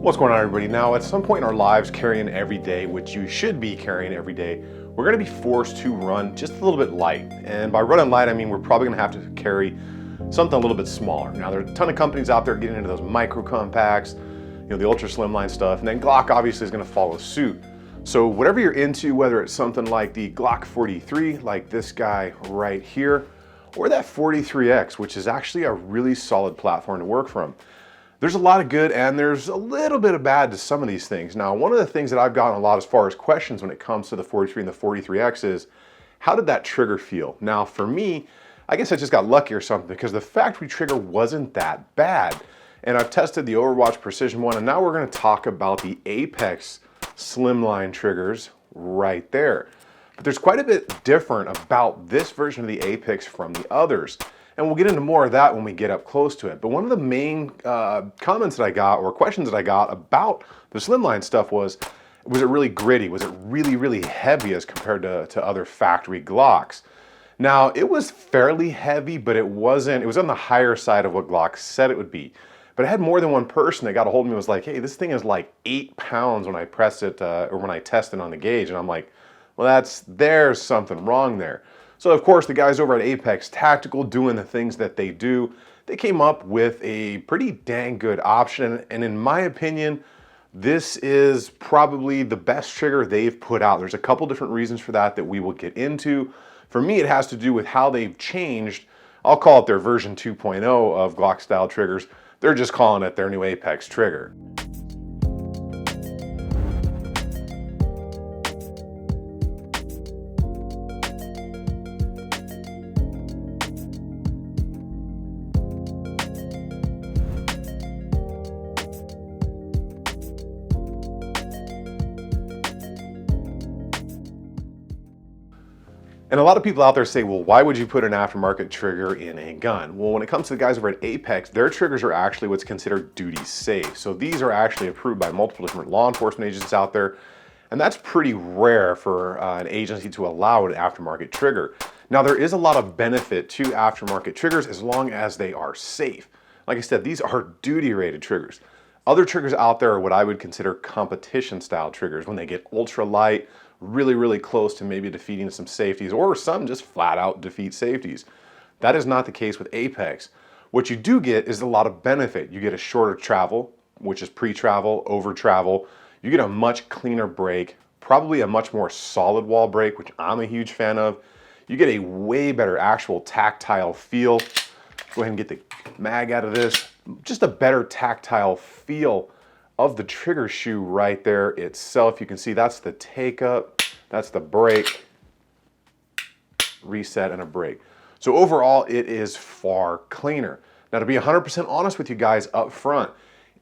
What's going on, everybody? Now, at some point in our lives, carrying every day, which you should be carrying every day, we're going to be forced to run just a little bit light. And by running light, I mean we're probably going to have to carry something a little bit smaller. Now, there are a ton of companies out there getting into those micro compacts, the ultra slimline stuff, and then Glock obviously is going to follow suit. So whatever you're into, whether it's something like the Glock 43, like this guy right here, or that 43X, which is actually a really solid platform to work from. There's a lot of good and there's a little bit of bad to some of these things. Now, one of the things that I've gotten a lot as far as questions when it comes to the 43 and the 43X is, how did that trigger feel? Now, for me, I guess I just got lucky or something because the factory trigger wasn't that bad. And I've tested the Overwatch Precision one, and now we're gonna talk about the Apex slimline triggers right there. But there's quite a bit different about this version of the Apex from the others. And we'll get into more of that when we get up close to it. But one of the main comments that I got, or questions that I got about the slimline stuff was it really gritty? Was it really, really heavy as compared to other factory Glocks? Now, it was fairly heavy, but it was on the higher side of what Glock said it would be. But I had more than one person that got a hold of me and was like, hey, this thing is like 8 pounds when I press it, or when I test it on the gauge. And I'm like, well, there's something wrong there. So of course, the guys over at Apex Tactical doing the things that they do, they came up with a pretty dang good option. And in my opinion, this is probably the best trigger they've put out. There's a couple different reasons for that we will get into. For me, it has to do with how they've changed. I'll call it their version 2.0 of Glock style triggers. They're just calling it their new Apex trigger. And a lot of people out there say, well, why would you put an aftermarket trigger in a gun? Well, when it comes to the guys over at Apex, their triggers are actually what's considered duty safe. So these are actually approved by multiple different law enforcement agencies out there. And that's pretty rare for an agency to allow an aftermarket trigger. Now, there is a lot of benefit to aftermarket triggers as long as they are safe. Like I said, these are duty rated triggers. Other triggers out there are what I would consider competition style triggers when they get ultra light, really, really close to maybe defeating some safeties, or some just flat out defeat safeties. That is not the case with Apex. What you do get is a lot of benefit. You get a shorter travel, which is pre-travel, over travel. You get a much cleaner break, probably a much more solid wall break, which I'm a huge fan of. You get a way better actual tactile feel. Go ahead and get the mag out of this. Just a better tactile feel of the trigger shoe right there itself. You can see that's the take up, that's the break, reset, and a break. So overall, it is far cleaner. Now, to be 100% honest with you guys up front,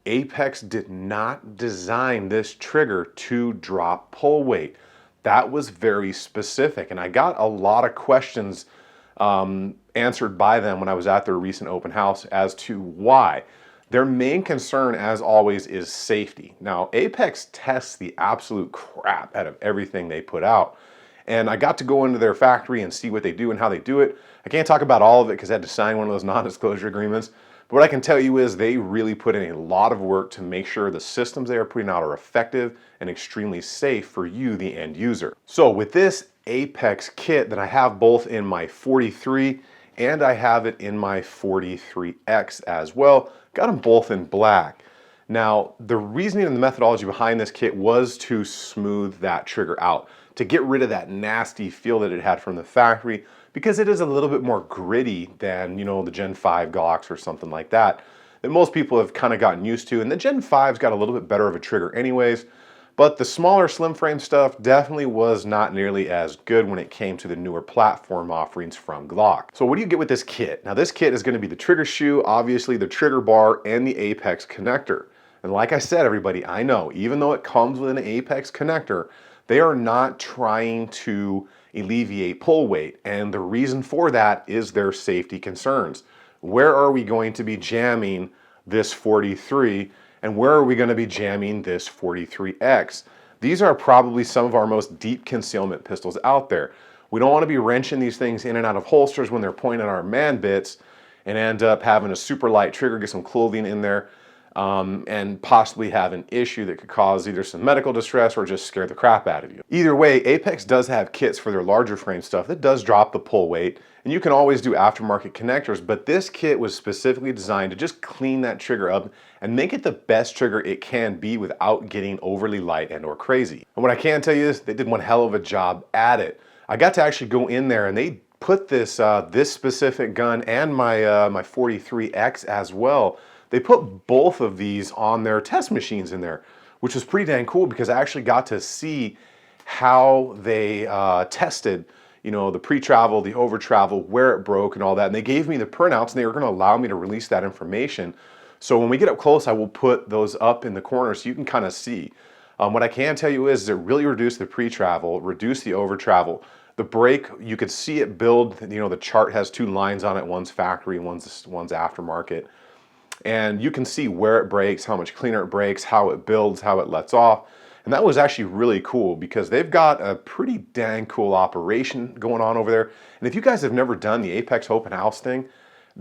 Apex did not design this trigger to drop pull weight. That was very specific, and I got a lot of questions answered by them when I was at their recent open house as to why. Their main concern, as always, is safety. Now, Apex tests the absolute crap out of everything they put out. And I got to go into their factory and see what they do and how they do it. I can't talk about all of it because I had to sign one of those non-disclosure agreements. But what I can tell you is they really put in a lot of work to make sure the systems they are putting out are effective and extremely safe for you, the end user. So with this Apex kit that I have both in my 43 and I have it in my 43X as well, got them both in black. Now, the reasoning and the methodology behind this kit was to smooth that trigger out, to get rid of that nasty feel that it had from the factory, because it is a little bit more gritty than, the Gen 5 Glocks or something like that most people have kind of gotten used to. And the Gen 5's got a little bit better of a trigger anyways, but the smaller slim frame stuff definitely was not nearly as good when it came to the newer platform offerings from Glock. So what do you get with this kit? Now, this kit is going to be the trigger shoe, obviously the trigger bar, and the Apex connector. And like I said, everybody, I know, even though it comes with an Apex connector, they are not trying to alleviate pull weight. And the reason for that is their safety concerns. Where are we going to be jamming this 43? And where are we going to be jamming this 43X? These are probably some of our most deep concealment pistols out there. We don't want to be wrenching these things in and out of holsters when they're pointing at our man bits and end up having a super light trigger, get some clothing in there. and possibly have an issue that could cause either some medical distress or just scare the crap out of you. Either way, Apex does have kits for their larger frame stuff that does drop the pull weight, and you can always do aftermarket connectors, but this kit was specifically designed to just clean that trigger up and make it the best trigger it can be without getting overly light and or crazy. And what I can tell you is they did one hell of a job at it. I got to actually go in there and they put this this specific gun and my 43X as well. They put both of these on their test machines in there, which was pretty dang cool because I actually got to see how they tested, you know, the pre-travel, the over-travel, where it broke and all that. And they gave me the printouts and they were gonna allow me to release that information. So when we get up close, I will put those up in the corner so you can kind of see. What I can tell you is it really reduced the pre-travel, reduced the over-travel. The brake, you could see it build, you know, the chart has two lines on it, one's factory, one's aftermarket. And you can see where it breaks, how much cleaner it breaks, how it builds, how it lets off. And that was actually really cool because they've got a pretty dang cool operation going on over there. And if you guys have never done the Apex Open House thing,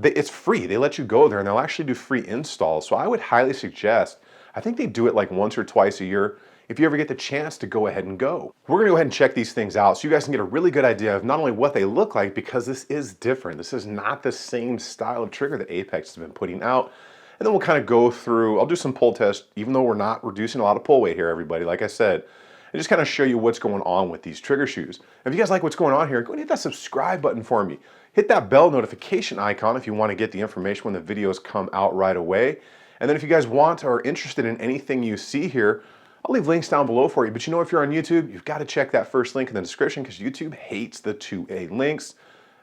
it's free. They let you go there and they'll actually do free installs. So I would highly suggest, I think they do it like once or twice a year. If you ever get the chance to go ahead and go. We're gonna go ahead and check these things out so you guys can get a really good idea of not only what they look like, because this is different. This is not the same style of trigger that Apex has been putting out. And then we'll kind of go through, I'll do some pull tests, even though we're not reducing a lot of pull weight here, everybody, like I said, and just kind of show you what's going on with these trigger shoes. If you guys like what's going on here, go and hit that subscribe button for me. Hit that bell notification icon if you want to get the information when the videos come out right away. And then if you guys want or are interested in anything you see here, I'll leave links down below for you. But you know, if you're on YouTube, you've got to check that first link in the description because YouTube hates the 2A links.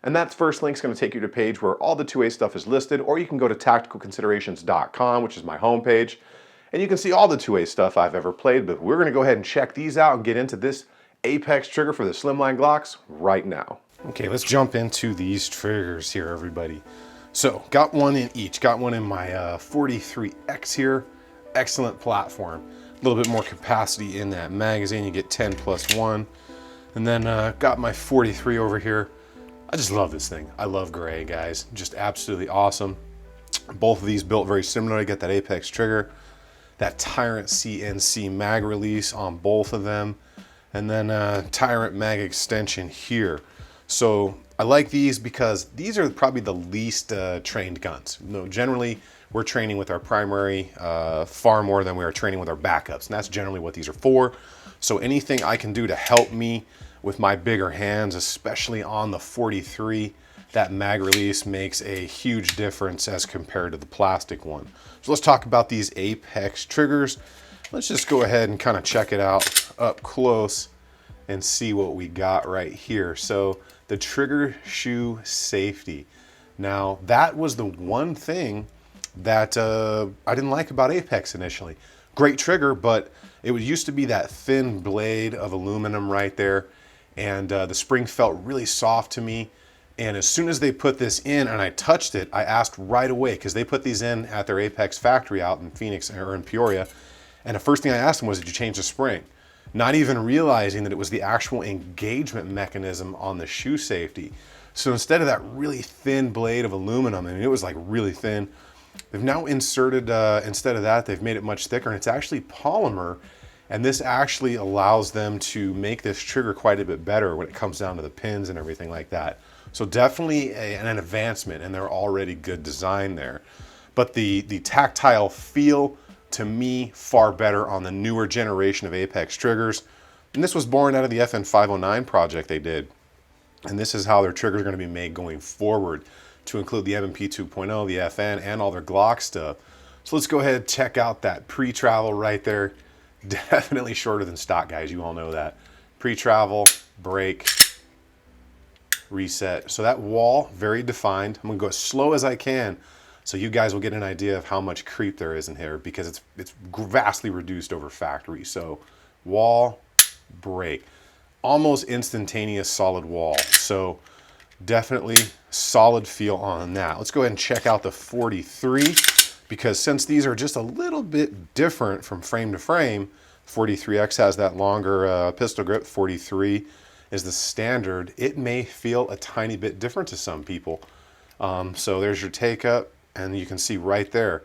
And that first link is going to take you to a page where all the 2A stuff is listed, or you can go to tacticalconsiderations.com, which is my homepage, and you can see all the 2A stuff I've ever played. But we're going to go ahead and check these out and get into this Apex trigger for the Slimline Glocks right now. Okay, let's jump into these triggers here, everybody. So, got one in each. Got one in my 43X here. Excellent platform. A little bit more capacity in that magazine. You get 10+1. And then got my 43 over here. I just love this thing. I love gray, guys. Just absolutely awesome. Both of these built very similar. I get that Apex trigger, that Tyrant CNC mag release on both of them, and then Tyrant mag extension here. So I like these because these are probably the least trained guns. You know, generally, we're training with our primary far more than we are training with our backups, and that's generally what these are for. So anything I can do to help me with my bigger hands, especially on the 43, that mag release makes a huge difference as compared to the plastic one. So let's talk about these Apex triggers. Let's just go ahead and kind of check it out up close and see what we got right here. So the trigger shoe safety. Now that was the one thing that I didn't like about Apex initially. Great trigger, but it used to be that thin blade of aluminum right there. And the spring felt really soft to me. And as soon as they put this in and I touched it, I asked right away, because they put these in at their Apex factory out in Phoenix or in Peoria. And the first thing I asked them was, did you change the spring? Not even realizing that it was the actual engagement mechanism on the shoe safety. So instead of that really thin blade of aluminum, I mean, it was like really thin, they've now inserted, instead of that, they've made it much thicker, and it's actually polymer. And this actually allows them to make this trigger quite a bit better when it comes down to the pins and everything like that. So definitely an advancement, and they're already good design there. But the tactile feel, to me, far better on the newer generation of Apex triggers. And this was born out of the FN509 project they did. And this is how their triggers are going to be made going forward, to include the M&P 2.0, the FN, and all their Glock stuff. So let's go ahead and check out that pre-travel right there. Definitely shorter than stock, guys. You all know that. Pre-travel, break, reset. So that wall, very defined. I'm going to go as slow as I can so you guys will get an idea of how much creep there is in here, because it's vastly reduced over factory. So wall, break. Almost instantaneous solid wall. So definitely solid feel on that. Let's go ahead and check out the 43. Because since these are just a little bit different from frame to frame, 43X has that longer pistol grip, 43 is the standard, it may feel a tiny bit different to some people. So there's your take up, and you can see right there,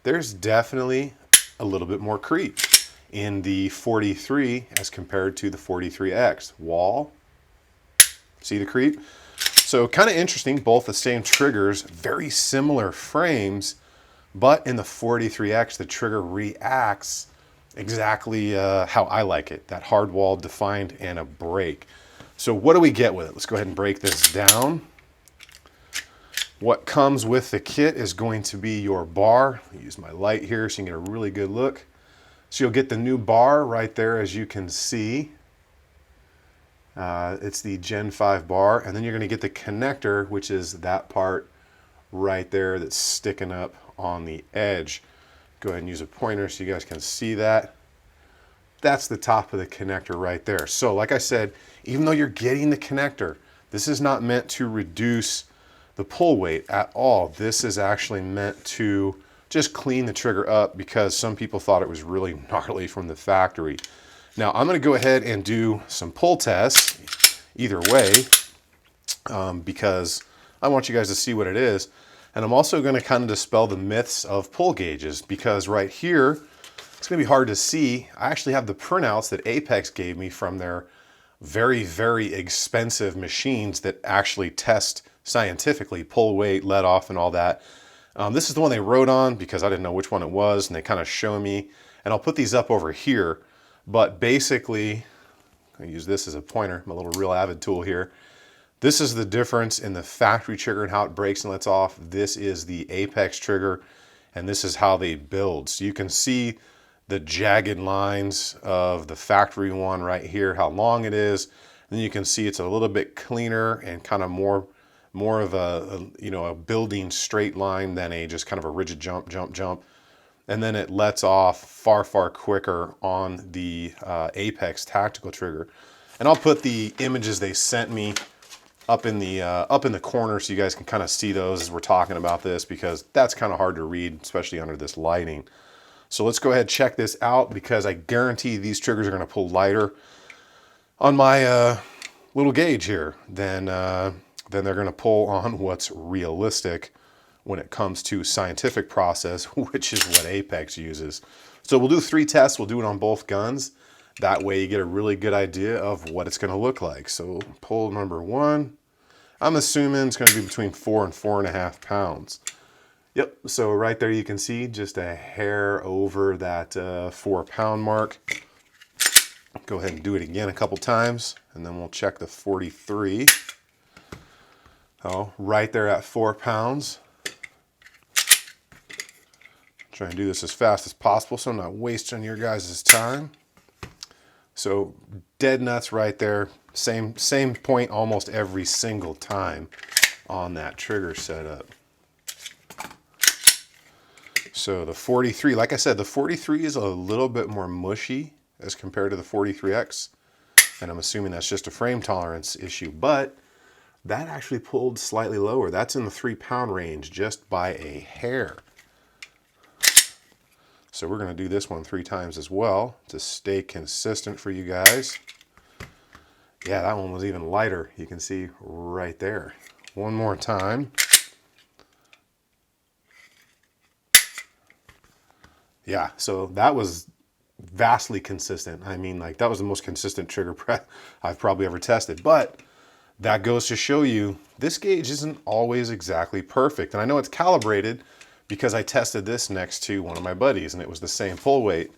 there's definitely a little bit more creep in the 43 as compared to the 43X. Wall, see the creep? So kind of interesting, both the same triggers, very similar frames, but in the 43X, the trigger reacts exactly how I like it, that hard wall, defined, and a break. So what do we get with it? Let's go ahead and break this down. What comes with the kit is going to be your bar. I'll use my light here so you can get a really good look. So you'll get the new bar right there, as you can see. It's the Gen 5 bar, and then you're going to get the connector, which is that part right there that's sticking up on the edge. Go ahead and use a pointer so you guys can see that. That's the top of the connector right there. So like I said, even though you're getting the connector, this is not meant to reduce the pull weight at all. This is actually meant to just clean the trigger up because some people thought it was really gnarly from the factory. Now I'm going to go ahead and do some pull tests either way because I want you guys to see what it is. And I'm also going to kind of dispel the myths of pull gauges because right here, it's going to be hard to see. I actually have the printouts that Apex gave me from their very, very expensive machines that actually test scientifically pull weight, let off, and all that. This is the one they wrote on because I didn't know which one it was, and they kind of show me. And I'll put these up over here. But basically, I use this as a pointer, my little Real Avid tool here. This is the difference in the factory trigger and how it breaks and lets off. This is the Apex trigger, and this is how they build. So you can see the jagged lines of the factory one right here, how long it is. And then you can see it's a little bit cleaner and kind of more of a building straight line than a just kind of a rigid jump, jump, jump. And then it lets off far, far quicker on the Apex tactical trigger. And I'll put the images they sent me up in the corner so you guys can kind of see those as we're talking about this, because that's kind of hard to read, especially under this lighting. So let's go ahead and check this out, because I guarantee these triggers are going to pull lighter on my little gauge here than they're going to pull on what's realistic when it comes to scientific process, which is what Apex uses. So we'll do 3 tests. We'll do it on both guns. That way you get a really good idea of what it's going to look like. So pull number 1. I'm assuming it's going to be between 4 and 4.5 pounds. Yep, so right there you can see just a hair over that 4 pound mark. Go ahead and do it again a couple times, and then we'll check the 43. Oh, right there at 4 pounds. Try and do this as fast as possible so I'm not wasting your guys' time. So dead nuts right there. Same point almost every single time on that trigger setup. So the 43, like I said, the 43 is a little bit more mushy as compared to the 43X. And I'm assuming that's just a frame tolerance issue, but that actually pulled slightly lower. That's in the 3 pound range just by a hair. So we're going to do this one 3 times as well to stay consistent for you guys. Yeah, that one was even lighter. You can see right there. One more time. Yeah, so that was vastly consistent. I mean, like, that was the most consistent trigger press I've probably ever tested. But that goes to show you this gauge isn't always exactly perfect. And I know it's calibrated because I tested this next to one of my buddies and it was the same pull weight.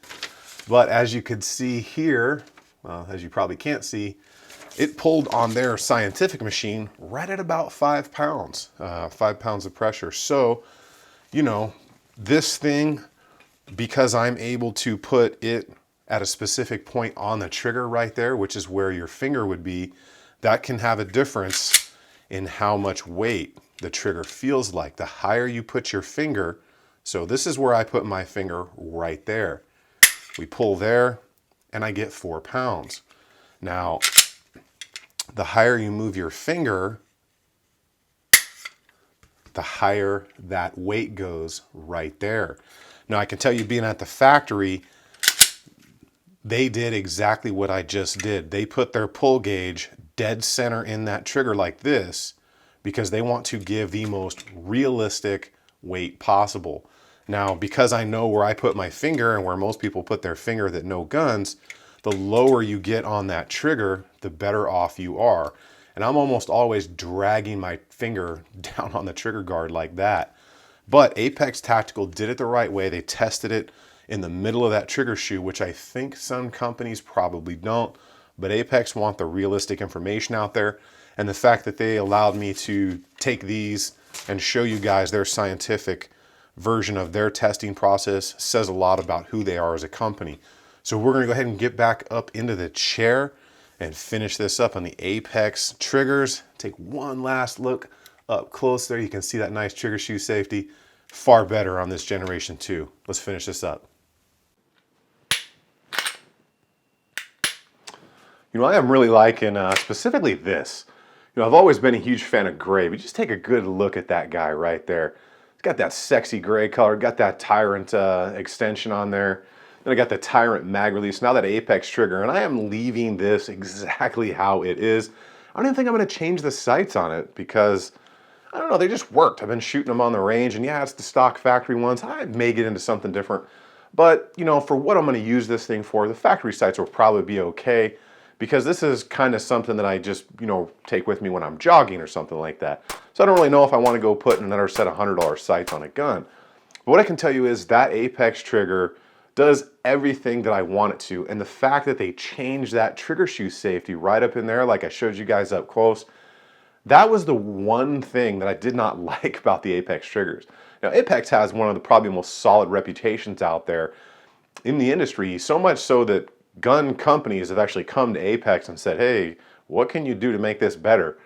But as you could see here, well, as you probably can't see, it pulled on their scientific machine right at about 5 pounds, 5 pounds of pressure. So, you know, this thing, because I'm able to put it at a specific point on the trigger right there, which is where your finger would be, that can have a difference in how much weight the trigger feels like. The higher you put your finger, so this is where I put my finger right there. We pull there and I get 4 pounds. Now, the higher you move your finger, the higher that weight goes right there. Now, I can tell you, being at the factory, they did exactly what I just did. They put their pull gauge dead center in that trigger like this because they want to give the most realistic weight possible. Now, because I know where I put my finger and where most people put their finger that know guns, the lower you get on that trigger, the better off you are. And I'm almost always dragging my finger down on the trigger guard like that. But Apex Tactical did it the right way. They tested it in the middle of that trigger shoe, which I think some companies probably don't. But Apex want the realistic information out there. And the fact that they allowed me to take these and show you guys their scientific version of their testing process says a lot about who they are as a company. So we're going to go ahead and get back up into the chair and finish this up on the Apex triggers. Take one last look up close there. You can see that nice trigger shoe safety. Far better on this Generation 2. Let's finish this up. You know, I am really liking specifically this. You know, I've always been a huge fan of gray, but just take a good look at that guy right there. It's got that sexy gray color, got that Tyrant extension on there. Then I got the Tyrant mag release, now that Apex trigger, and I am leaving this exactly how it is. I don't even think I'm going to change the sights on it because, I don't know, they just worked. I've been shooting them on the range, and yeah, it's the stock factory ones. I may get into something different. But, you know, for what I'm going to use this thing for, the factory sights will probably be okay because this is kind of something that I just, you know, take with me when I'm jogging or something like that. So I don't really know if I want to go put another set of $100 sights on a gun. But what I can tell you is that Apex trigger does everything that I want it to. And the fact that they changed that trigger shoe safety right up in there, like I showed you guys up close, that was the one thing that I did not like about the Apex triggers. Now, Apex has one of the probably most solid reputations out there in the industry, so much so that gun companies have actually come to Apex and said, hey, what can you do to make this better?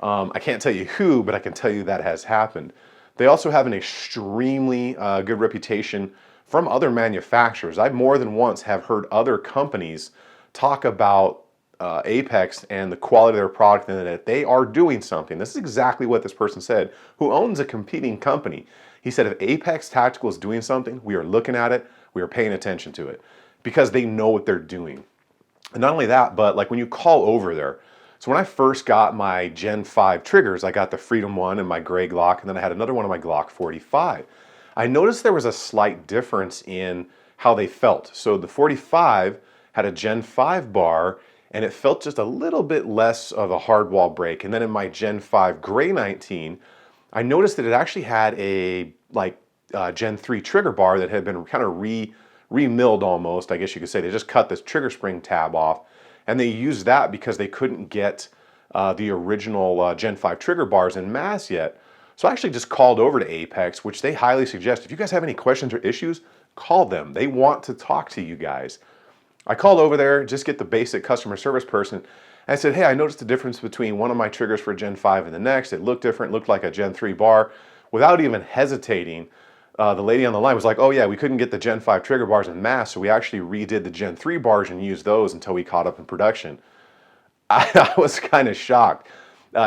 I can't tell you who, but I can tell you that has happened. They also have an extremely good reputation from other manufacturers. I more than once have heard other companies talk about Apex and the quality of their product and that they are doing something. This is exactly what this person said, who owns a competing company. He said, if Apex Tactical is doing something, we are looking at it, we are paying attention to it because they know what they're doing. And not only that, but like when you call over there, so when I first got my Gen 5 triggers, I got the Freedom 1 and my gray Glock, and then I had another one of my Glock 45. I noticed there was a slight difference in how they felt. So the 45 had a Gen 5 bar, and it felt just a little bit less of a hardwall break. And then in my Gen 5 Gray 19, I noticed that it actually had a Gen 3 trigger bar that had been kind of re-milled almost, I guess you could say. They just cut this trigger spring tab off, and they used that because they couldn't get the original Gen 5 trigger bars in mass yet. So I actually just called over to Apex, which they highly suggest. If you guys have any questions or issues, call them. They want to talk to you guys. I called over there, just get the basic customer service person, and I said, hey, I noticed the difference between one of my triggers for Gen 5 and the next. It looked different, looked like a Gen 3 bar. Without even hesitating, the lady on the line was like, oh yeah, we couldn't get the Gen 5 trigger bars in mass, so we actually redid the Gen 3 bars and used those until we caught up in production. I was kind of shocked.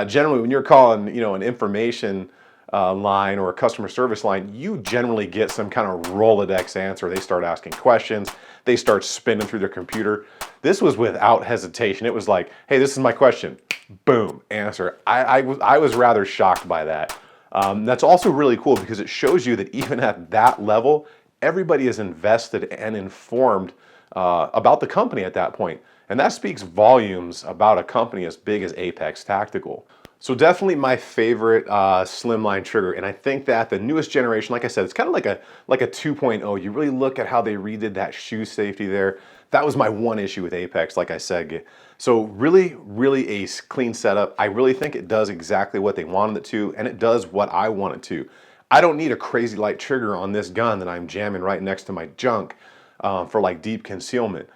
Generally, when you're calling, you know, an information line or a customer service line, you generally get some kind of Rolodex answer. They start asking questions. They start spinning through their computer. This was without hesitation. It was like, hey, this is my question. Boom, answer. I was rather shocked by that. That's also really cool because it shows you that even at that level, everybody is invested and informed about the company at that point. And that speaks volumes about a company as big as Apex Tactical. So definitely my favorite slimline trigger, and I think that the newest generation, like I said, it's kind of like a 2.0. You really look at how they redid that shoe safety there. That was my one issue with Apex, like I said. So really, really a clean setup. I really think it does exactly what they wanted it to, and it does what I want it to. I don't need a crazy light trigger on this gun that I'm jamming right next to my junk for like deep concealment.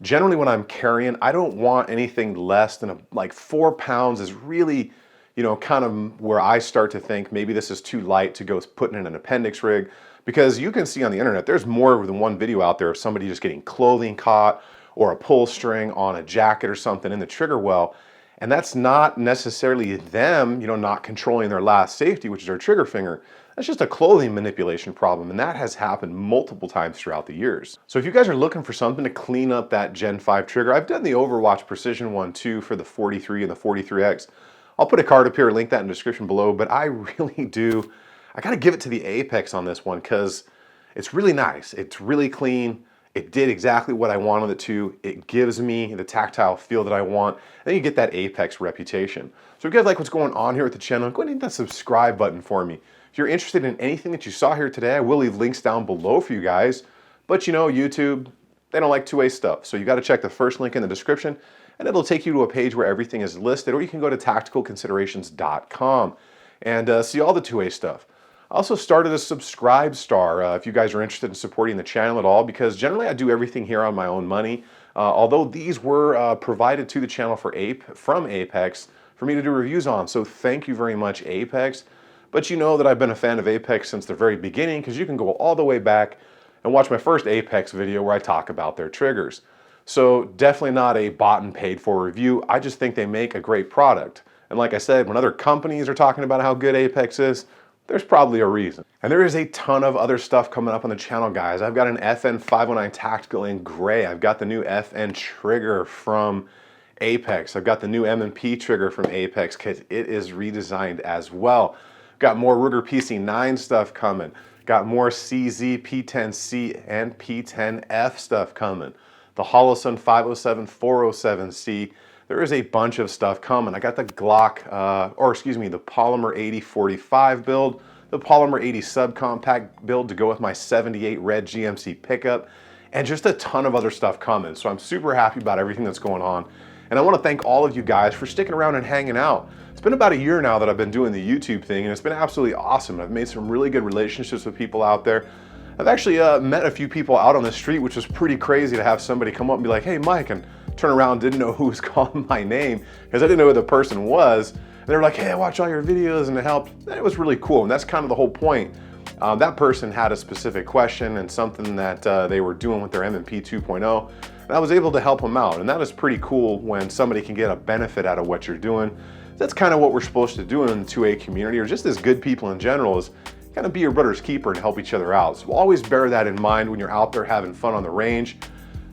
Generally when I'm carrying, I don't want anything less than like 4 pounds is really, you know, kind of where I start to think maybe this is too light to go putting in an appendix rig, because you can see on the internet, there's more than one video out there of somebody just getting clothing caught or a pull string on a jacket or something in the trigger well. And that's not necessarily them, you know, not controlling their last safety, which is their trigger finger. That's just a clothing manipulation problem, and that has happened multiple times throughout the years. So if you guys are looking for something to clean up that Gen 5 trigger, I've done the Overwatch Precision one too for the 43 and the 43X. I'll put a card up here, link that in the description below, but I really do, I gotta give it to the Apex on this one because, It's really nice. It's really clean. It did exactly what I wanted it to. It gives me the tactile feel that I want. And then you get that Apex reputation. So if you guys like what's going on here with the channel, go ahead and hit that subscribe button for me. If you're interested in anything that you saw here today, I will leave links down below for you guys. But you know, YouTube, they don't like two-way stuff. So you got to check the first link in the description, and it'll take you to a page where everything is listed, or you can go to tacticalconsiderations.com and see all the two-way stuff. I also started a TriStar if you guys are interested in supporting the channel at all, because generally I do everything here on my own money. Although these were provided to the channel from Apex for me to do reviews on. So thank you very much, Apex. But you know that I've been a fan of Apex since the very beginning, because you can go all the way back and watch my first Apex video where I talk about their triggers. So definitely not a bought and paid for review. I just think they make a great product. And like I said, when other companies are talking about how good Apex is, there's probably a reason. And there is a ton of other stuff coming up on the channel, guys. I've got an FN 509 Tactical in gray. I've got the new FN trigger from Apex. I've got the new M&P trigger from Apex because it is redesigned as well. Got more Ruger PC9 stuff coming. Got more CZ, P10C, and P10F stuff coming. The Holosun 507, 407C. There is a bunch of stuff coming. I got the Glock, the Polymer 8045 build, the Polymer 80 subcompact build to go with my 78 red GMC pickup, and just a ton of other stuff coming. So I'm super happy about everything that's going on. And I want to thank all of you guys for sticking around and hanging out. It's been about a year now that I've been doing the YouTube thing, and it's been absolutely awesome. I've made some really good relationships with people out there. I've actually met a few people out on the street, which was pretty crazy to have somebody come up and be like, "Hey, Mike," and turn around, didn't know who was calling my name because I didn't know who the person was. And they were like, "Hey, I watch all your videos," and it helped. And it was really cool, and that's kind of the whole point. That person had a specific question and something that they were doing with their M&P 2.0, and I was able to help them out. And that is pretty cool when somebody can get a benefit out of what you're doing. That's kind of what we're supposed to do in the 2A community, or just as good people in general, is kind of be your brother's keeper and help each other out. So always bear that in mind when you're out there having fun on the range.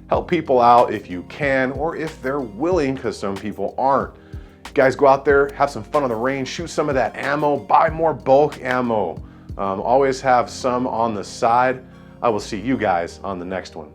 Help people out if you can, or if they're willing, because some people aren't. Guys, go out there, have some fun on the range, shoot some of that ammo, buy more bulk ammo. Always have some on the side. I will see you guys on the next one.